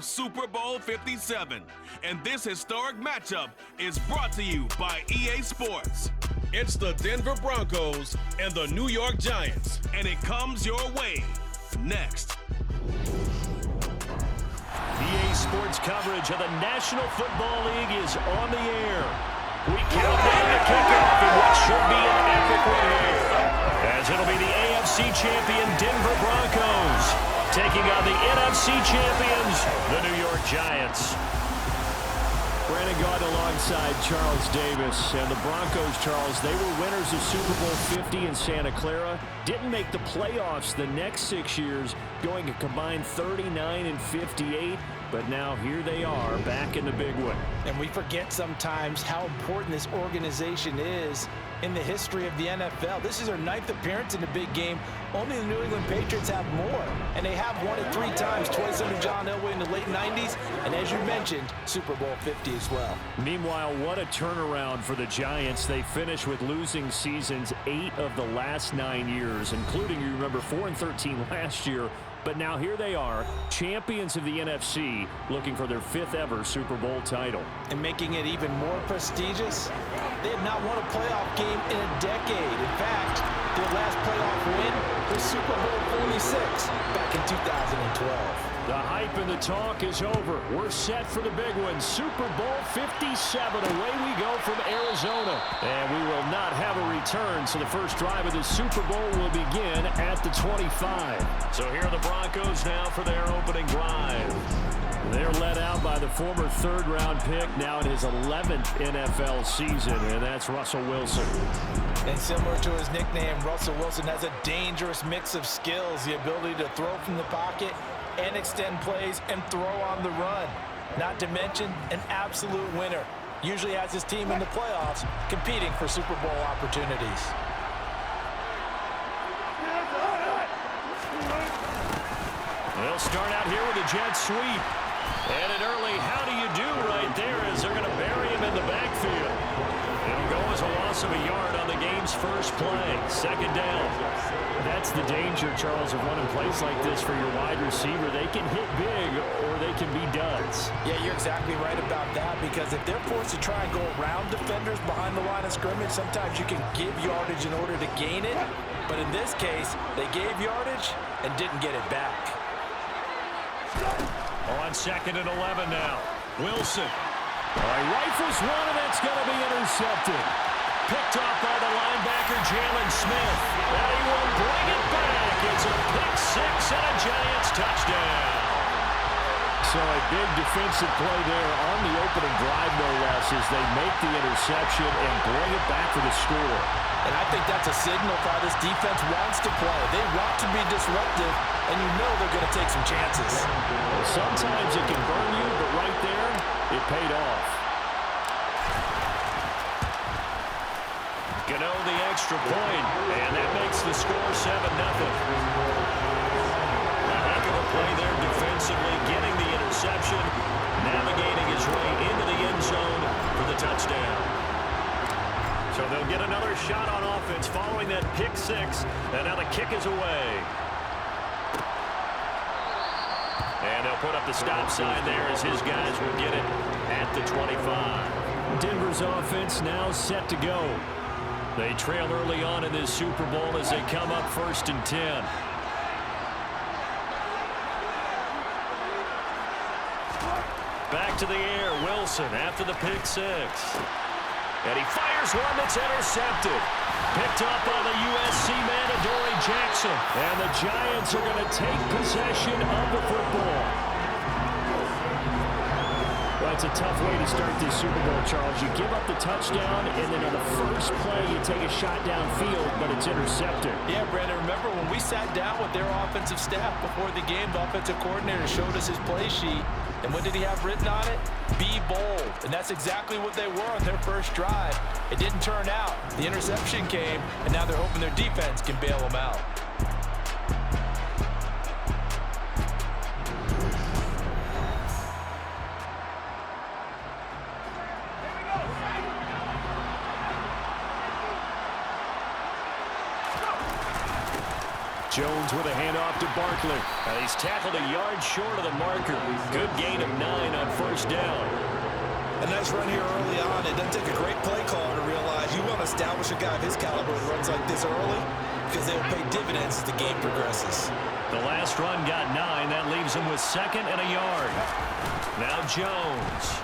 of Super Bowl 57. And this historic matchup is brought to you by EA Sports. It's the Denver Broncos and the New York Giants, and it comes your way next. EA Sports coverage of the National Football League is on the air. We count down the kickoff in what should be an epic win here, as it'll be the AFC champion Denver Broncos taking on the NFC champions, the New York Giants. Brandon Gaudin alongside Charles Davis. And the Broncos, Charles, they were winners of Super Bowl 50 in Santa Clara. Didn't make the playoffs the next 6 years, going a combined 39-58. But now here they are back in the big one. And we forget sometimes how important this organization is in the history of the NFL. This is their 9th appearance in the big game. Only the New England Patriots have more. And they have won it 3 times, twice under John Elway in the late 90s. And as you mentioned, Super Bowl 50 as well. Meanwhile, what a turnaround for the Giants. They finished with losing seasons 8 of the last 9 years, including, you remember, 4-13 last year. But now here they are, champions of the NFC, looking for their 5th ever Super Bowl title. And making it even more prestigious, they had not won a playoff game in a decade. In fact, their last playoff win was Super Bowl 46 back in 2012. The hype and the talk is over. We're set for the big one. Super Bowl 57. Away we go from Arizona. And we will not have a return, so the first drive of the Super Bowl will begin at the 25. So here are the Broncos now for their opening drive. They're led out by the former 3rd-round pick, now in his 11th NFL season, and that's Russell Wilson. And similar to his nickname, Russell Wilson has a dangerous mix of skills, the ability to throw from the pocket and extend plays and throw on the run. Not to mention an absolute winner. Usually has his team in the playoffs competing for Super Bowl opportunities. They'll start out here with a jet sweep. And an early how do you do right there as they're going to bury him in the backfield. It'll go as a loss of a yard on the game's first play. 2nd down. That's the danger, Charles, of running plays like this for your wide receiver. They can hit big or they can be duds. Yeah, you're exactly right about that, because if they're forced to try and go around defenders behind the line of scrimmage, sometimes you can give yardage in order to gain it. But in this case, they gave yardage and didn't get it back. On 2nd and 11 now. Wilson. Rifles one, and that's going to be intercepted. Picked off by the linebacker, Jalen Smith. And he will bring it back. It's a pick 6 and a Giants touchdown. So a big defensive play there on the opening drive, no less, as they make the interception and bring it back for the score. And I think that's a signal for how this defense wants to play. They want to be disruptive, and you know they're going to take some chances. Well, sometimes it can burn you, but right there, it paid off. Gano the extra point, and that makes the score 7-0. A heck of a play there defensively, getting the interception, navigating his way into the end zone for the touchdown. So they'll get another shot on offense following that pick 6, and now the kick is away. And they'll put up the stop sign there as his guys will get it at the 25. Denver's offense now set to go. They trail early on in this Super Bowl as they come up 1st and 10. Back to the air, Wilson after the pick 6. And he fires one that's intercepted. Picked up by the USC man, Adoree Jackson. And the Giants are going to take possession of the football. Well, it's a tough way to start this Super Bowl, Charles. You give up the touchdown, and then on the first play, you take a shot downfield, but it's intercepted. Yeah, Brandon, remember when we sat down with their offensive staff before the game, the offensive coordinator showed us his play sheet, and what did he have written on it? Be bold. And that's exactly what they were on their first drive. It didn't turn out. The interception came, and now they're hoping their defense can bail them out. Jones with a handoff to Barkley. He's tackled a yard short of the marker. Good gain of 9 on first down. A nice run here early on. It doesn't take a great play caller to realize you want to establish a guy of his caliber who runs like this early because they will pay dividends as the game progresses. The last run got 9. That leaves him with 2nd and a yard. Now Jones.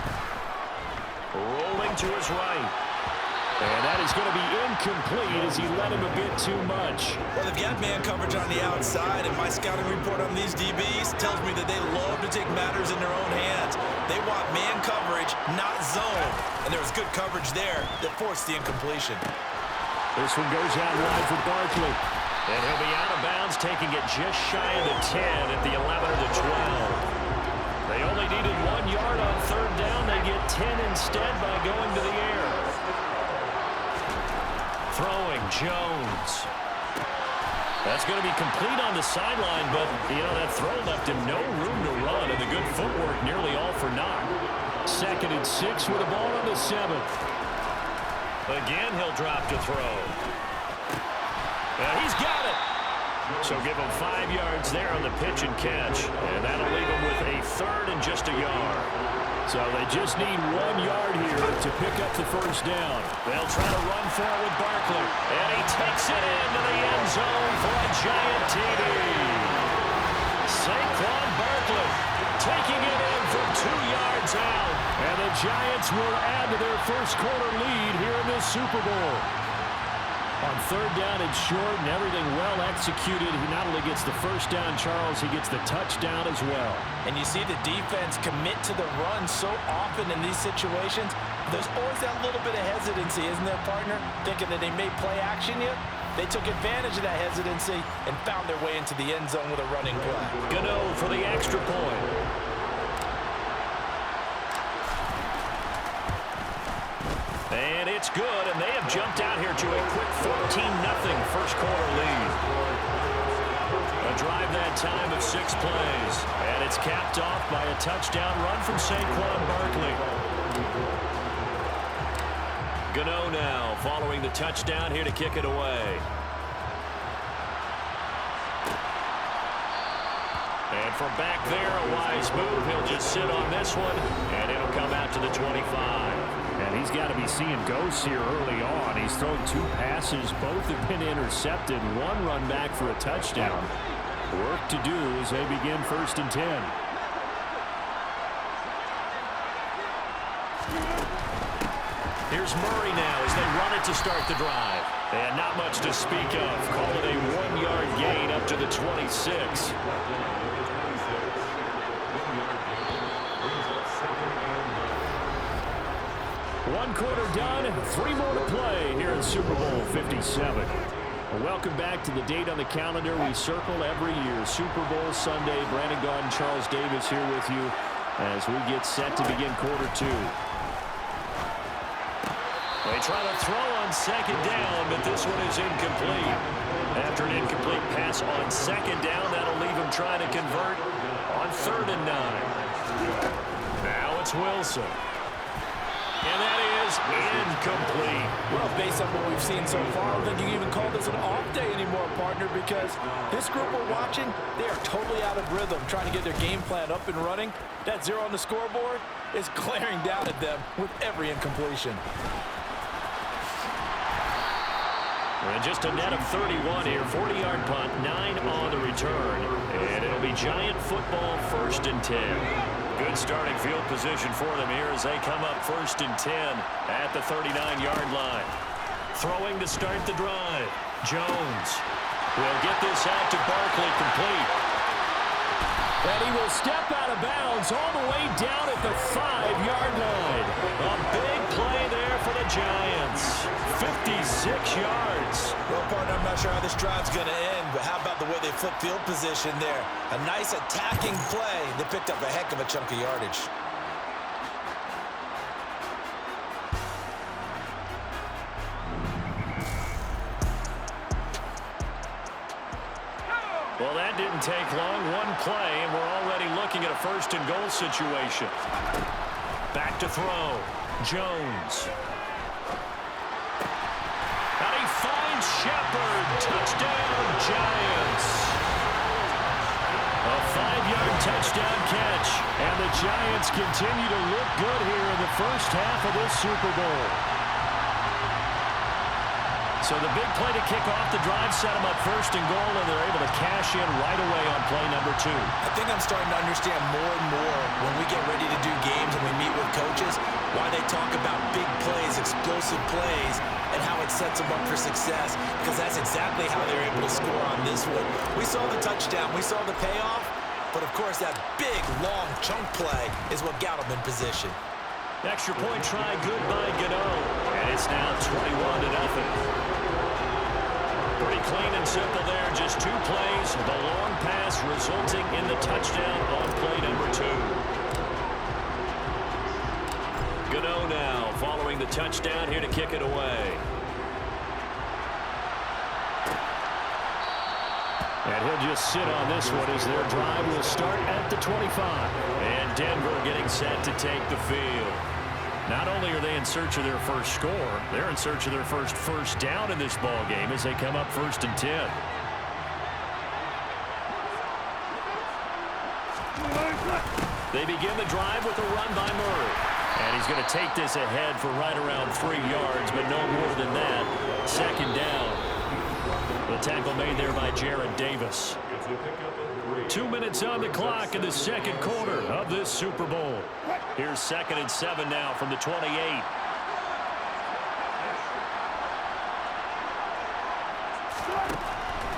Rolling to his right. And that is going to be incomplete as he led him a bit too much. Well, they've got man coverage on the outside, and my scouting report on these DBs tells me that they love to take matters in their own hands. They want man coverage, not zone. And there was good coverage there that forced the incompletion. This one goes out wide for Barkley. And he'll be out of bounds, taking it just shy of the 10 at the 11 or the 12. They only needed 1 yard on third down. They get 10 instead by going to the air. Throwing Jones. That's going to be complete on the sideline, but, that throw left him no room to run, and the good footwork nearly all for naught. 2nd and 6 with the ball on the 7th. Again, he'll drop to throw. And he's got it. So give him 5 yards there on the pitch and catch, and that'll leave him with a 3rd and just a yard. So they just need 1 yard here to pick up the first down. They'll try to run for it with Barkley. And he takes it into the end zone for a giant TD. Saquon Barkley taking it in from 2 yards out. And the Giants will add to their first quarter lead here in this Super Bowl. On third down and short and everything well executed, he not only gets the first down, Charles, he gets the touchdown as well. And you see the defense commit to the run so often in these situations. There's always that little bit of hesitancy, isn't there, partner? Thinking that they may play action you. They took advantage of that hesitancy and found their way into the end zone with a running play. Gano for the extra point. And it's good, and they have jumped out here to a quick 14-0 first quarter lead. A drive that time of 6 plays, and it's capped off by a touchdown run from Saquon Barkley. Gano now following the touchdown here to kick it away. And from back there, a wise move. He'll just sit on this one, and it'll come out to the 25. And he's got to be seeing ghosts here early on. He's thrown 2 passes. Both have been intercepted. 1 run back for a touchdown. Work to do as they begin 1st and 10. Here's Murray now as they run it to start the drive. And not much to speak of. Call it a 1-yard gain up to the 26. 1 quarter done, 3 more to play here in Super Bowl 57. Well, welcome back to the date on the calendar we circle every year. Super Bowl Sunday. Brandon Gaudin, Charles Davis here with you as we get set to begin quarter 2. They try to throw on 2nd down, but this one is incomplete. After an incomplete pass on 2nd down, that'll leave him trying to convert on 3rd and 9. Now it's Wilson. And that is incomplete. Well, based on what we've seen so far, I don't think you can even call this an off day anymore, partner, because this group we're watching, they are totally out of rhythm, trying to get their game plan up and running. That 0 on the scoreboard is glaring down at them with every incompletion. And just a net of 31 here. 40-yard punt, 9 on the return. And it'll be Giant football 1st and 10. Good starting field position for them here as they come up 1st and 10 at the 39-yard line. Throwing to start the drive. Jones will get this out to Barkley, complete. And he will step out of bounds all the way down at the 5-yard line. A big play there for the Giants. 56 yards. Well, partner, I'm not sure how this drive's going to end, but how about the way they flip field position there? A nice attacking play. They picked up a heck of a chunk of yardage. Well, that didn't take long. 1 play, and we're already looking at a 1st and goal situation. Back to throw. Jones. And he finds Shepard. Touchdown, Giants. A 5-yard touchdown catch. And the Giants continue to look good here in the first half of this Super Bowl. So the big play to kick off the drive set them up first and goal, and they're able to cash in right away on play number 2. I think I'm starting to understand more and more when we get ready to do games and we meet with coaches why they talk about big plays, explosive plays, and how it sets them up for success, because that's exactly how they're able to score on this one. We saw the touchdown. We saw the payoff. But, of course, that big, long chunk play is what got them in position. Extra point try, good by Gano. And it's now 21-0. Pretty clean and simple there. Just 2 plays. The long pass resulting in the touchdown on play number 2. Gano now following the touchdown here to kick it away. And he'll just sit on this one as their drive will start at the 25. And Denver getting set to take the field. Not only are they in search of their first score, they're in search of their first down in this ball game as they come up 1st and 10. They begin the drive with a run by Murray. And he's going to take this ahead for right around 3 yards, but no more than that. 2nd down. The tackle made there by Jared Davis. 2 minutes on the clock in the 2nd quarter of this Super Bowl. Here's 2nd and 7 now from the 28.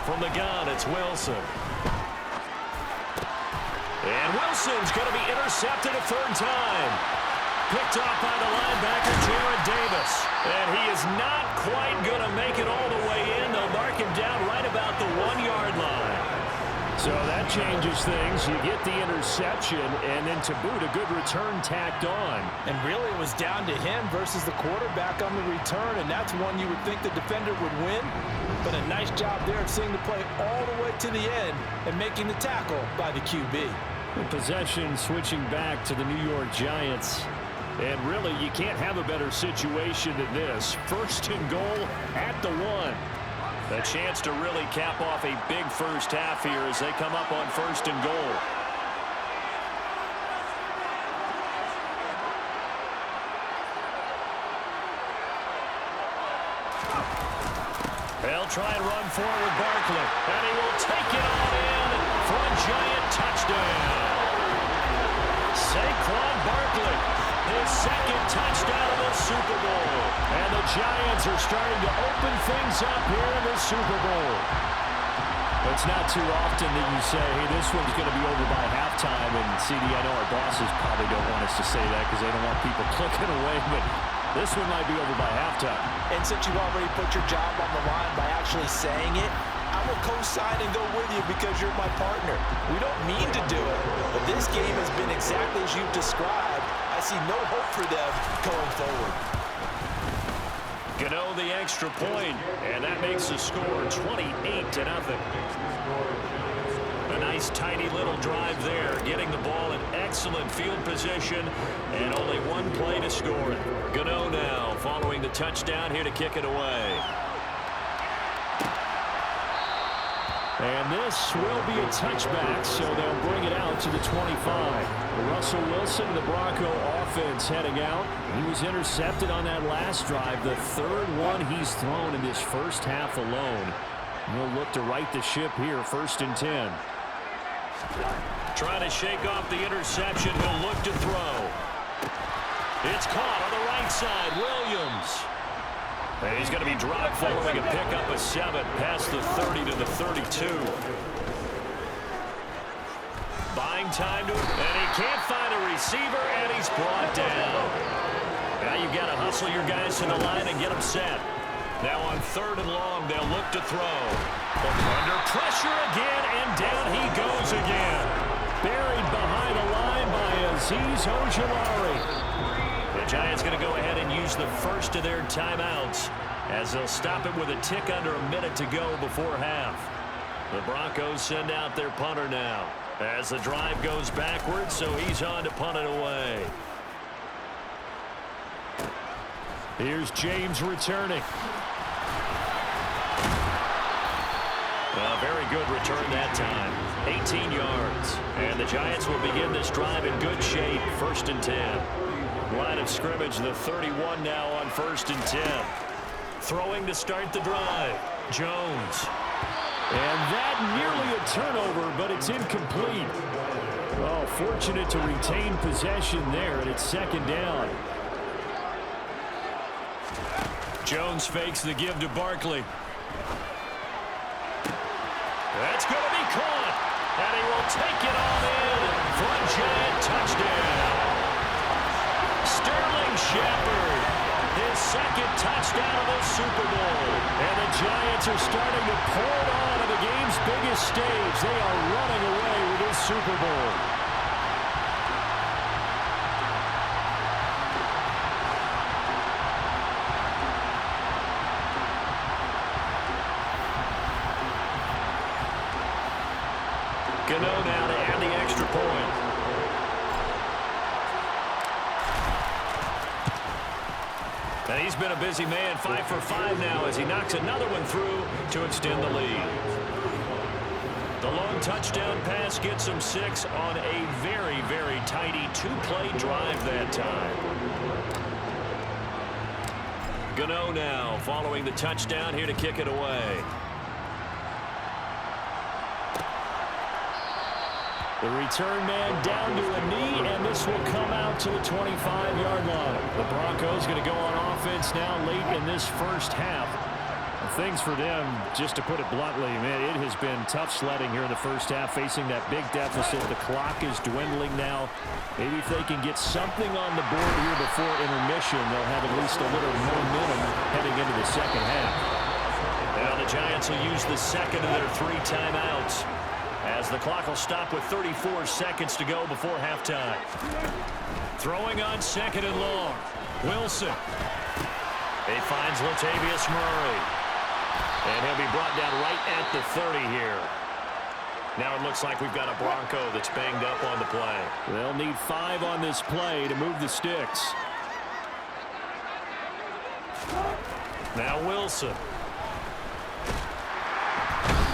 From the gun, it's Wilson. And Wilson's going to be intercepted a 3rd time. Picked off by the linebacker, Jared Davis. And he is not quite going to make it all the way in. They'll mark him down right about the 1-yard line. So that changes things. You get the interception, and then to boot, a good return tacked on. And really, it was down to him versus the quarterback on the return, and that's one you would think the defender would win. But a nice job there of seeing the play all the way to the end and making the tackle by the QB. The possession switching back to the New York Giants. And really, you can't have a better situation than this. 1st and goal at the 1. A chance to really cap off a big first half here as they come up on 1st and goal. They'll try and run forward Barkley. And he will take it on in for a Giant touchdown. Saquon Barkley, his 2nd touchdown of the Super Bowl. And the Giants are starting to open things up here in the Super Bowl. It's not too often that you say, hey, this one's going to be over by halftime. And CD, I know our bosses probably don't want us to say that because they don't want people clicking away. But this one might be over by halftime. And since you already put your job on the line by actually saying it, I will co-sign and go with you because you're my partner. We don't mean to do it, but this game has been exactly as you've described. I see no hope for them going forward. Gano the extra point, and that makes the score 28-0. A nice tidy little drive there, getting the ball in excellent field position, and only 1 play to score it. Gano now following the touchdown here to kick it away. And this will be a touchback, so they'll bring it out to the 25. Russell Wilson, the Bronco offense heading out. He was intercepted on that last drive, the 3rd one he's thrown in this first half alone. He'll look to right the ship here, 1st and 10. Trying to shake off the interception, he'll look to throw. It's caught on the right side, Williams. And he's going to be dropped following a pickup of 7 past the 30 to the 32. Buying time to him, and he can't find a receiver, and he's brought down. Now you've got to hustle your guys to the line and get them set. Now on 3rd and long, they'll look to throw. Under pressure again, and down he goes again. Buried behind the line by Azeez Ojulari. The Giants going to go ahead and use the first of their timeouts as they'll stop it with a tick under a minute to go before half. The Broncos send out their punter now as the drive goes backwards, so he's on to punt it away. Here's James returning. A very good return that time. 18 yards. And the Giants will begin this drive in good shape. 1st and 10. Line of scrimmage, the 31 now on 1st and 10. Throwing to start the drive. Jones. And that nearly a turnover, but it's incomplete. Oh, fortunate to retain possession there, and it's 2nd down. Jones fakes the give to Barkley. That's going to be caught. And he will take it on in for a Giant touchdown. Sterling Shepard, his 2nd touchdown of the Super Bowl. And the Giants are starting to pour it on to the game's biggest stage. They are running away with this Super Bowl. Gano now to add the extra point. And he's been a busy man, 5 for 5 now as he knocks another one through to extend the lead. The long touchdown pass gets him 6 on a very, very tidy 2-play drive that time. Gano now following the touchdown here to kick it away. The return man down to a knee, and this will come out to the 25-yard line. The Broncos going to go on offense now late in this first half. Things for them, just to put it bluntly, man, it has been tough sledding here in the first half, facing that big deficit. The clock is dwindling now. Maybe if they can get something on the board here before intermission, they'll have at least a little momentum heading into the second half. Now the Giants will use the second of their 3 timeouts, as the clock will stop with 34 seconds to go before halftime. Throwing on 2nd and long. Wilson. He finds Latavius Murray. And he'll be brought down right at the 30 here. Now it looks like we've got a Bronco that's banged up on the play. They'll need 5 on this play to move the sticks. Now Wilson.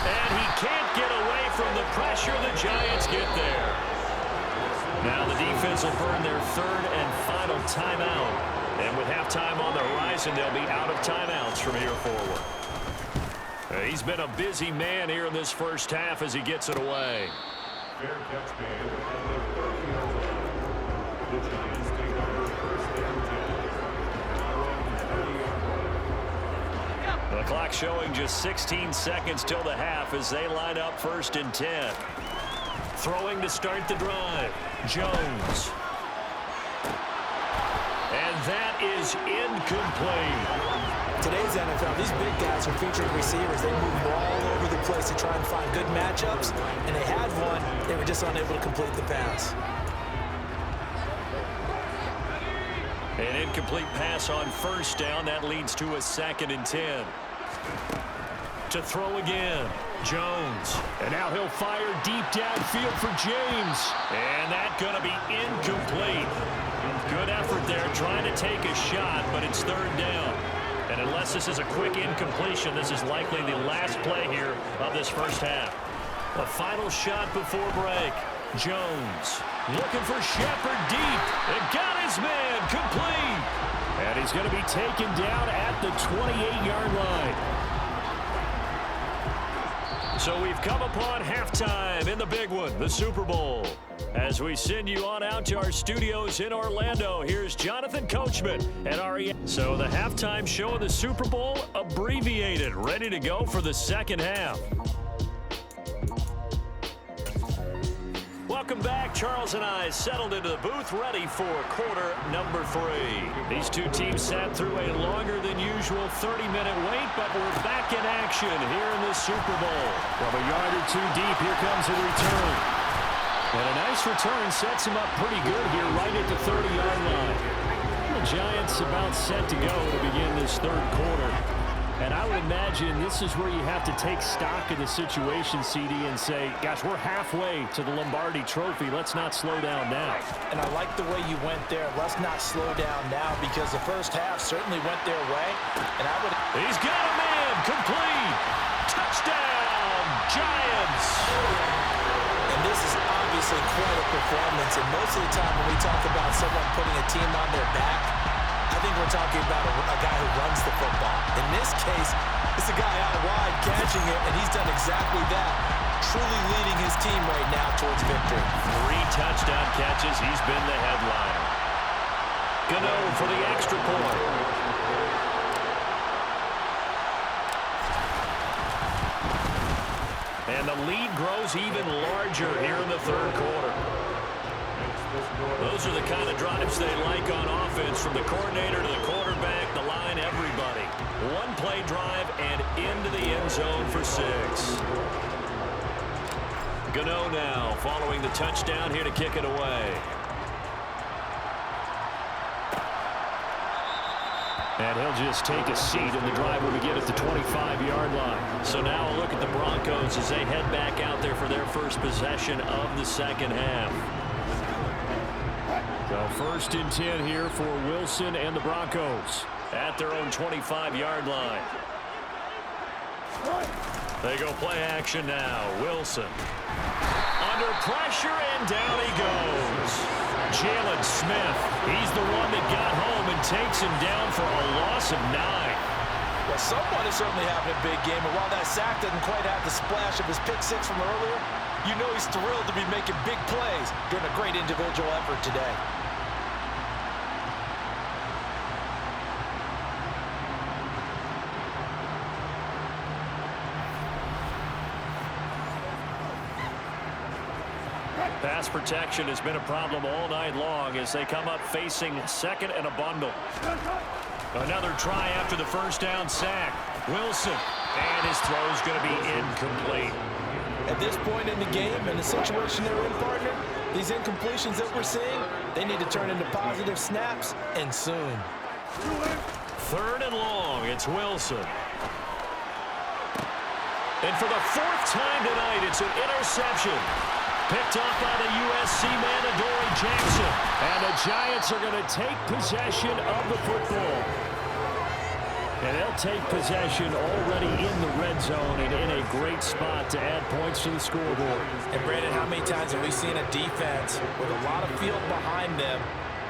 And he can't get away from the pressure. The Giants get there. Now the defense will burn their 3rd and final timeout. And with halftime on the horizon, they'll be out of timeouts from here forward. He's been a busy man here in this first half as he gets it away. The clock showing just 16 seconds till the half as they line up 1st and 10. Throwing to start the drive. Jones. And that is incomplete. Today's NFL, these big guys are featured receivers. They move all over the place to try and find good matchups, and they had one. They were just unable to complete the pass. An incomplete pass on 1st down. That leads to a 2nd and 10. To throw again. Jones. And now he'll fire deep downfield for James. And that's going to be incomplete. Good effort there trying to take a shot, but it's 3rd down. And unless this is a quick incompletion, this is likely the last play here of this first half. A final shot before break. Jones looking for Shepard deep. And got his man complete. And he's going to be taken down at the 28-yard line. So we've come upon halftime in the big one, the Super Bowl. As we send you on out to our studios in Orlando, here's Jonathan Coachman at REA. So the halftime show of the Super Bowl abbreviated, ready to go for the second half. Welcome back. Charles and I settled into the booth, ready for quarter number 3. These two teams sat through a longer than usual 30-minute wait, but we're back in action here in the Super Bowl. From a yard or 2 deep, here comes a return. And a nice return sets him up pretty good here right at the 30-yard line. The Giants about set to go to begin this 3rd quarter. And I would imagine this is where you have to take stock of the situation, CD, and say, gosh, we're halfway to the Lombardi Trophy. Let's not slow down now. And I like the way you went there. Let's not slow down now, because the first half certainly went their way. And I would... He's got a man complete. Touchdown, Giants. And this is obviously quite a performance, and most of the time when we talk about someone putting a team on their back, I think we're talking about a guy who runs the football. In this case, it's a guy out wide catching it, and he's done exactly that, truly leading his team right now towards victory. 3 touchdown catches. He's been the headliner. Gano for the extra point. And the lead grows even larger here in the third quarter. Those are the kind of drives they like on offense, from the coordinator to the quarterback, the line, everybody. One play drive and into the end zone for 6. Gano now following the touchdown here to kick it away. And he'll just take a seat, and the drive will begin at the 25-yard line. So now a look at the Broncos as they head back out there for their first possession of the second half. So 1st and 10 here for Wilson and the Broncos. At their own 25-yard line. They go play action now. Wilson. Under pressure, and down he goes. Jalen Smith. He's the one that got home and takes him down for a loss of 9. Well, someone is certainly having a big game, and while that sack doesn't quite have the splash of his pick 6 from earlier, you know he's thrilled to be making big plays during a great individual effort today. Pass protection has been a problem all night long as they come up facing 2nd and a bundle. Another try after the first down sack. Wilson, and his throw's going to be incomplete. At this point in the game and the situation they're in, partner, these incompletions that we're seeing, they need to turn into positive snaps, and soon. 3rd and long, it's Wilson. And for the 4th time tonight, it's an interception. Picked up by the USC man, Adoree Jackson. And the Giants are going to take possession of the football. And they'll take possession already in the red zone and in a great spot to add points to the scoreboard. And Brandon, how many times have we seen a defense with a lot of field behind them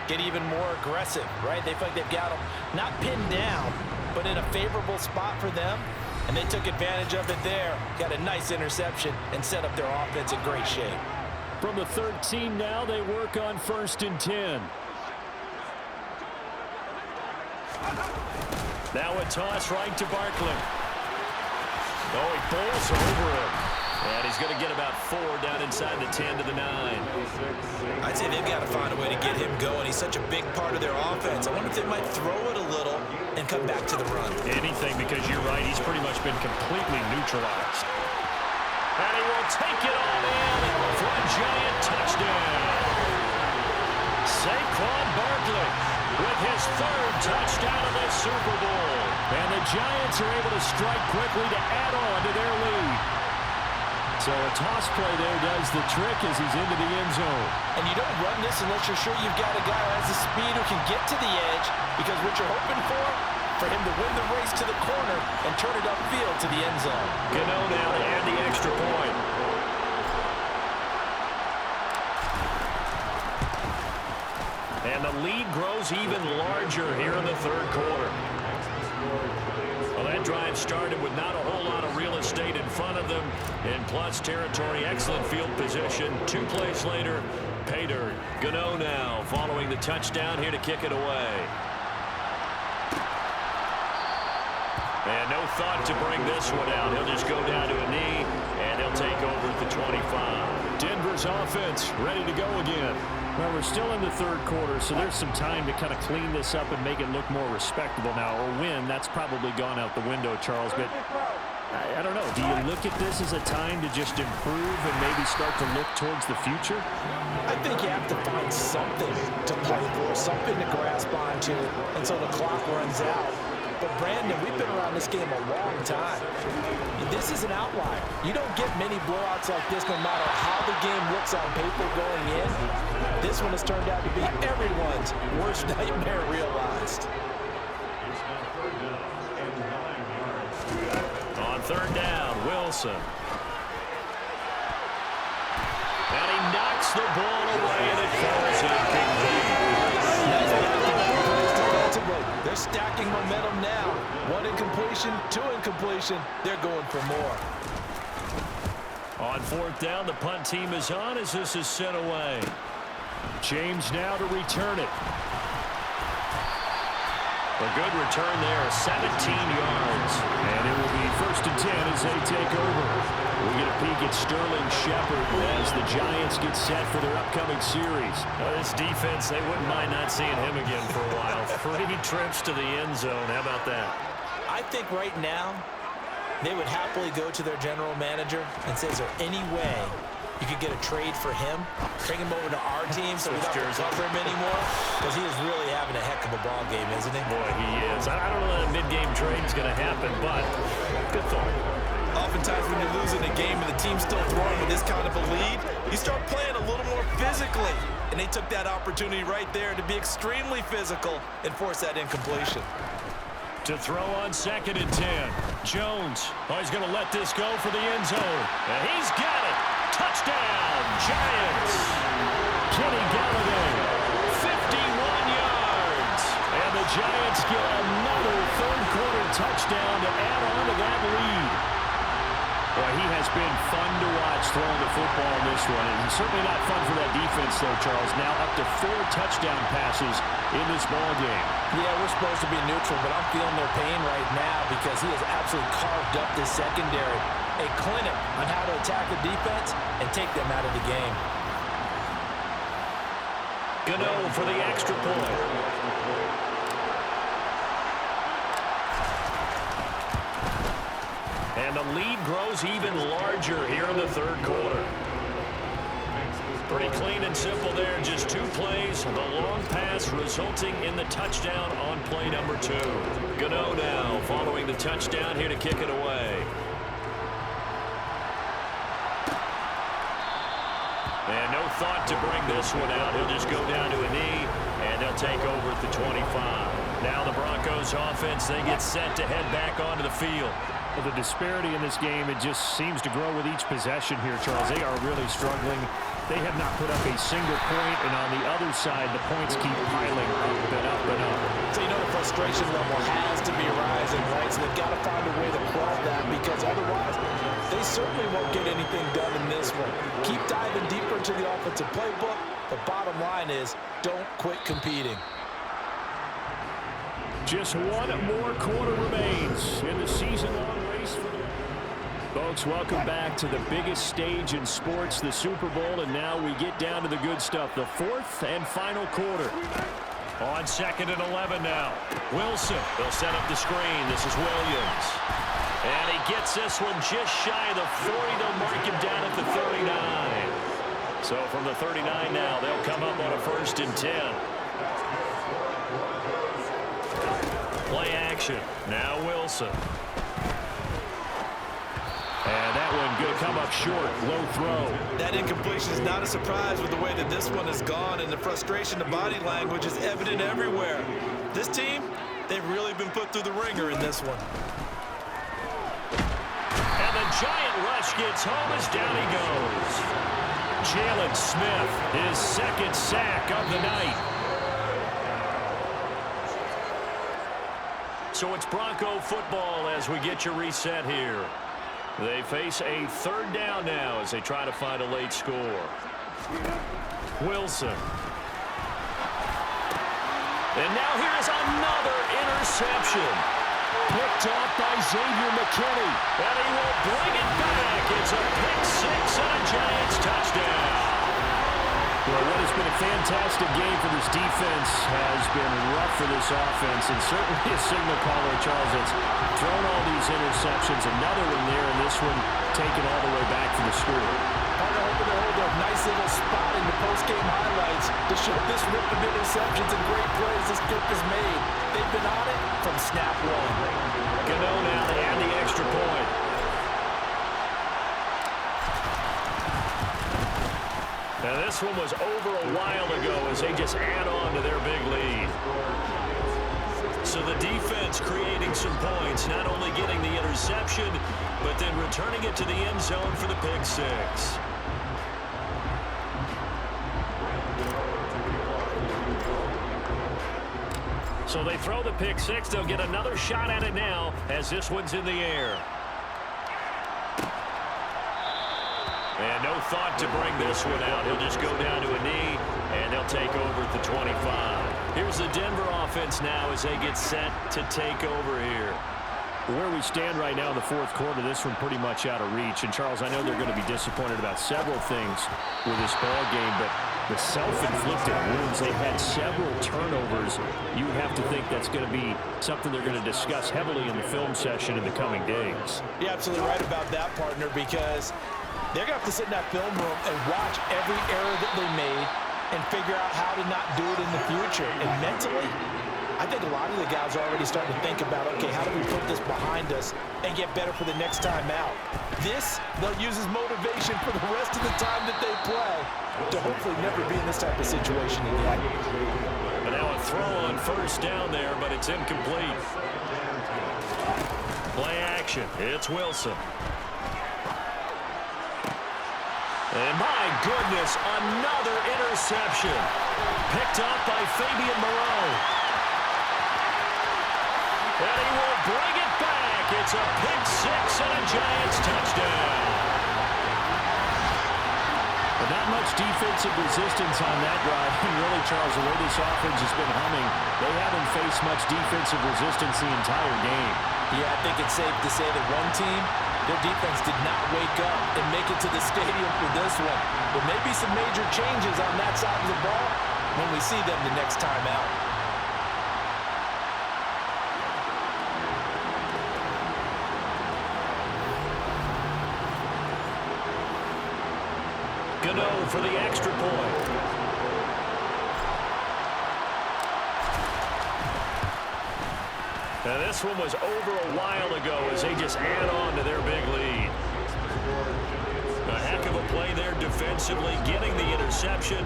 get even more aggressive, right? They feel like they've got them not pinned down, but in a favorable spot for them. And they took advantage of it there. Got a nice interception and set up their offense in great shape. From the 13 now, they work on 1st and 10. Now a toss right to Barkley. Oh, he bowls over him. And he's going to get about 4 down inside the 10 to the 9. I'd say they've got to find a way to get him going. He's such a big part of their offense. I wonder if they might throw it a little and come back to the run. Anything, because you're right, he's pretty much been completely neutralized. And he will take it all in for a Giant touchdown. Saquon Barkley with his 3rd touchdown of the Super Bowl. And the Giants are able to strike quickly to add on to their lead. So a toss play there does the trick as he's into the end zone. And you don't run this unless you're sure you've got a guy who has the speed who can get to the edge, because what you're hoping for him to win the race to the corner and turn it upfield to the end zone. Gano now to add the extra point. And the lead grows even larger here in the third quarter. Well, that drive started with not a whole lot of real estate in front of them. In plus territory, excellent field position. 2 plays later, pay dirt. Gano now following the touchdown here to kick it away. And no thought to bring this one out. He'll just go down to a knee, and he'll take over at the 25. Denver's offense ready to go again. Well, we're still in the third quarter, so there's some time to kind of clean this up and make it look more respectable now. Or win, that's probably gone out the window, Charles. But I don't know. Do you look at this as a time to just improve and maybe start to look towards the future? I think you have to find something to play for, something to grasp onto until the clock runs out. But, Brandon, we've been around this game a long time. This is an outlier. You don't get many blowouts like this no matter how the game looks on paper going in. This one has turned out to be everyone's worst nightmare realized. On third down, Wilson. And he knocks the ball away, and it falls incomplete. They're stacking momentum now. 1 incompletion, 2 incompletion. They're going for more. On fourth down, the punt team is on as this is sent away. James now to return it. A good return there, 17 yards. And it will be 1st and 10 as they take over. We get a peek at Sterling Shepard as the Giants get set for their upcoming series. This defense, they wouldn't mind not seeing him again for a while. 3 trips to the end zone. How about that? I think right now they would happily go to their general manager and say, is there any way you could get a trade for him? Bring him over to our team so we don't have to cover him anymore? Because he is really having a heck of a ball game, isn't he? Boy, he is. I don't know that a mid-game trade is going to happen, but good thought. Oftentimes when you're losing a game and the team's still throwing with this kind of a lead, you start playing a little more physically. And they took that opportunity right there to be extremely physical and force that incompletion. To throw on 2nd and 10. Jones. Oh, he's going to let this go for the end zone. And he's got it. Touchdown, Giants. Kenny Galladay, 51 yards. And the Giants get another third-quarter touchdown to add on to that lead. Well, he has been fun to watch throwing the football in this one. And he's certainly not fun for that defense, though, Charles. Now up to 4 touchdown passes in this ball game. Yeah, we're supposed to be neutral, but I'm feeling their pain right now because he has absolutely carved up this secondary. A clinic on how to attack the defense and take them out of the game. Gano for the extra point. And the lead grows even larger here in the third quarter. Pretty clean and simple there. Just 2 plays. The long pass resulting in the touchdown on play number 2. Gano now following the touchdown here to kick it away. And no thought to bring this one out. He'll just go down to a knee, and they'll take over at the 25. Now the Broncos offense, they get set to head back onto the field. Well, the disparity in this game, it just seems to grow with each possession here, Charles. They are really struggling. They have not put up a single point, and on the other side, the points keep piling up and up and up. So you know the frustration level has to be rising, right? So they've got to find a way to quell that because otherwise they certainly won't get anything done in this one. Keep diving deeper into the offensive playbook. The bottom line is don't quit competing. Just 1 more quarter remains in the season-long race for the... Folks, welcome back to the biggest stage in sports, the Super Bowl, and now we get down to the good stuff, the 4th and final quarter. On 2nd and 11 now. Wilson, they'll set up the screen. This is Williams. And he gets this one just shy of the 40. They'll mark him down at the 39. So from the 39 now, they'll come up on a 1st and 10. Play action. Now Wilson. And that one going to come up short. Low throw. That incompletion is not a surprise with the way that this one has gone, and the frustration, the body language is evident everywhere. This team, they've really been put through the ringer in this one. And the giant rush gets home as down he goes. Jalen Smith, his 2nd sack of the night. So it's Bronco football as we get you reset here. They face a 3rd down now as they try to find a late score. Wilson. And now here's another interception. Picked off by Xavier McKinney. And he will bring it back. It's a pick 6 and a Giants touchdown. Well, what has been a fantastic game for this defense has been rough for this offense, and certainly a signal caller, Charles, that's thrown all these interceptions. Another one there, and this one taken all the way back for the score. Partner hoping to hold a nice little spot in the post-game highlights to show this rip of interceptions and great plays this group has made. They've been on it from snap 1. Gano now to add the extra point. Now this one was over a while ago as they just add on to their big lead. So the defense Giants creating some points, not only getting the interception, but then returning it to the end zone for the pick six. So they throw the pick six. They'll get another shot at it now as this one's in the air. And no thought to bring this one out. He'll just go down to a knee, and they'll take over at the 25. Here's the Denver offense now as they get set to take over here. Where we stand right now in the fourth quarter, this one pretty much out of reach. And, Charles, I know they're going to be disappointed about several things with this ball game, but the self-inflicted wounds, they had several turnovers. You have to think that's going to be something they're going to discuss heavily in the film session in the coming days. You're absolutely right about that, partner, because they're going to have to sit in that film room and watch every error that they made and figure out how to not do it in the future. And mentally, I think a lot of the guys are already starting to think about, okay, how do we put this behind us and get better for the next time out? This, they'll use as motivation for the rest of the time that they play to hopefully never be in this type of situation again. But now a throw on first down there, but it's incomplete. Play action. It's Wilson. And my goodness, another interception. Picked up by Fabian Moreau. And he will bring it back. It's a pick six and a Giants touchdown. But not much defensive resistance on that drive. And really, Charles, the way this offense has been humming, they haven't faced much defensive resistance the entire game. Yeah, I think it's safe to say that one team, their defense did not wake up and make it to the stadium for this one. But maybe some major changes on that side of the ball when we see them the next time out. Gano for the extra point. Now this one was over a while ago as they just add on to their big lead. A heck of a play there defensively, getting the interception,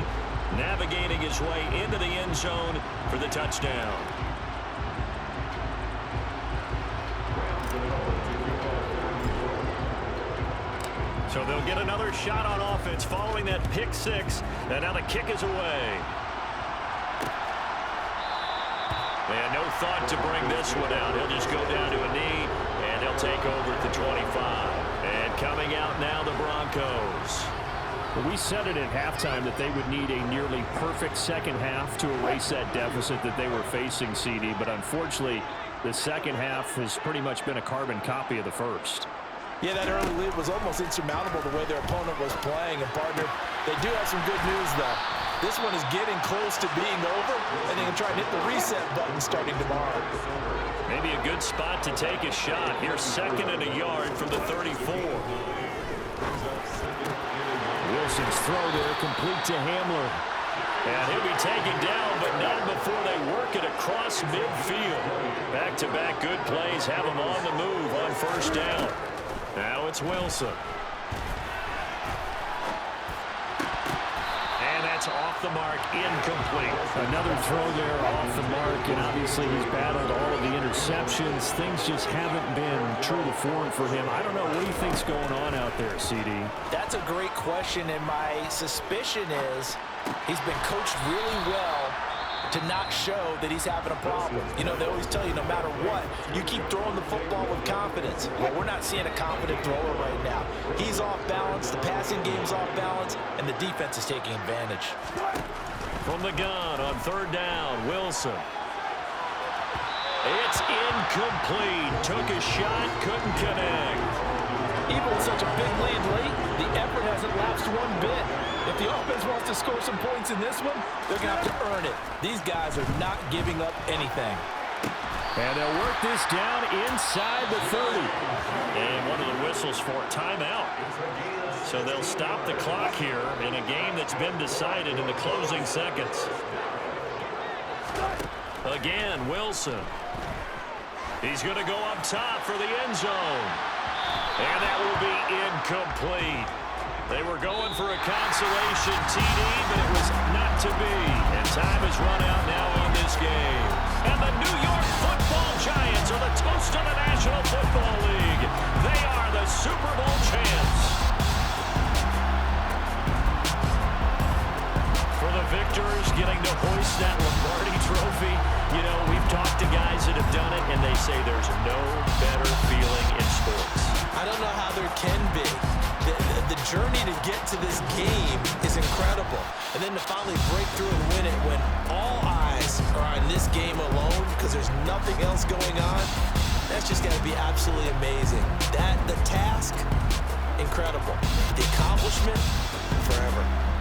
navigating his way into the end zone for the touchdown. So they'll get another shot on offense following that pick six, and now the kick is away. And no thought to bring this one out. He'll just go down to a knee, and they'll take over at the 25. And coming out now, the Broncos. Well, we said it at halftime that they would need a nearly perfect second half to erase that deficit that they were facing, CD. But unfortunately, the second half has pretty much been a carbon copy of the first. Yeah, that early lead was almost insurmountable the way their opponent was playing. And, partner, they do have some good news, though. This one is getting close to being over, and they can try and hit the reset button starting tomorrow. Maybe a good spot to take a shot. Here's second and a yard from the 34. Wilson's throw there, complete to Hamler. And he'll be taken down, but not before they work it across midfield. Back-to-back good plays have him on the move on first down. Now it's Wilson. And that's off the mark, incomplete. Another throw there off the mark, and obviously he's battled all of the interceptions. Things just haven't been true to form for him. I don't know. What do you think's going on out there, CD? That's a great question, and my suspicion is he's been coached really well to not show that he's having a problem. You know, they always tell you no matter what, you keep throwing the football with confidence. Well, we're not seeing a confident thrower right now. He's off balance, the passing game's off balance, and the defense is taking advantage. From the gun on third down, Wilson. It's incomplete. Took a shot, couldn't connect. Even with such a big lead late, the effort hasn't lapsed one bit. If the offense wants to score some points in this one, they're going to have to earn it. These guys are not giving up anything. And they'll work this down inside the 30. And one of the whistles for timeout. So they'll stop the clock here in a game that's been decided in the closing seconds. Again, Wilson. He's going to go up top for the end zone. And that will be incomplete. They were going for a consolation TD, but it was not to be. And time has run out now on this game. And the New York Football Giants get to this game is incredible. And then to finally break through and win it when all eyes are on this game alone because there's nothing else going on, that's just got to be absolutely amazing. The task, incredible. The accomplishment, forever.